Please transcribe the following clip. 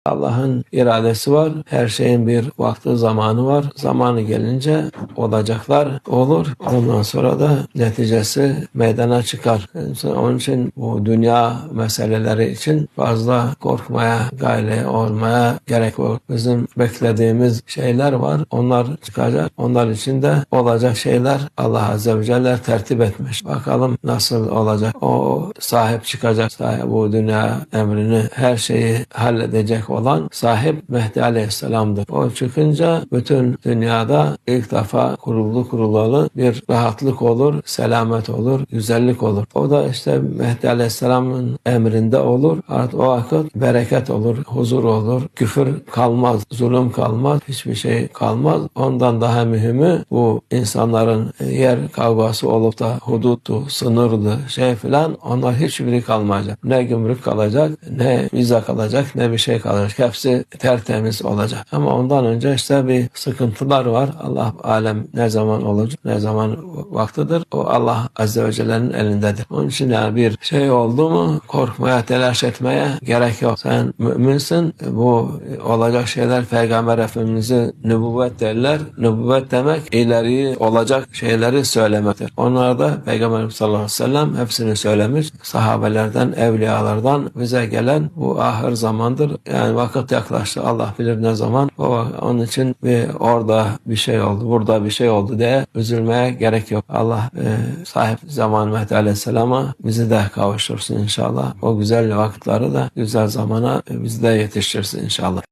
Allah'ın iradesi var. Her şeyin bir vakti, zamanı var. Zamanı gelince olacaklar olur. Ondan sonra da neticesi meydana çıkar. Onun için bu dünya meseleleri için fazla korkmaya, gayle olmaya gerek yok. Bizim beklediğimiz şeyler var. Onlar çıkacak. Onlar için de olacak şeyler Allah Azze ve Celle tertip etmiş. Bakalım nasıl olacak. O sahip çıkacak. Bu dünya emrini, her şeyi halledecek olan sahip Mehdi Aleyhisselam'dır. O çıkınca bütün dünyada ilk defa kurulalı bir rahatlık olur, selamet olur, güzellik olur. O da işte Mehdi Aleyhisselam'ın emrinde olur. Artık o vakit bereket olur, huzur olur, küfür kalmaz, zulüm kalmaz, hiçbir şey kalmaz. Ondan daha mühimi bu insanların yer kavgası olup da huduttu, sınırdı, şey filan, onlar hiçbiri kalmayacak. Ne gümrük kalacak, ne vize kalacak, ne bir şey kalacak. Hepsi tertemiz olacak. Ama ondan önce işte bir sıkıntılar var. Allah alem ne zaman olacak, ne zaman vaktidir. O Allah Azze ve Celle'nin elindedir. Onun için yani bir şey oldu mu korkmaya, telaş etmeye gerek yok. Sen müminsin. Bu olacak şeyler Peygamber Efendimiz'e nübüvvet derler. Nübüvvet demek ileri olacak şeyleri söylemektir. Onlar da Peygamber sallallahu aleyhi ve sellem hepsini söylemiş. Sahabelerden, evliyalardan bize gelen bu ahir zamandır. Yani vakit yaklaştı. Allah bilir ne zaman. Onun için orada bir şey oldu, burada bir şey oldu diye üzülmeye gerek yok. Allah sahip zaman Mehdi Aleyhisselam'a bizi de kavuştursun inşallah. O güzel vakitleri de güzel zamana bizi de yetiştirsin inşallah.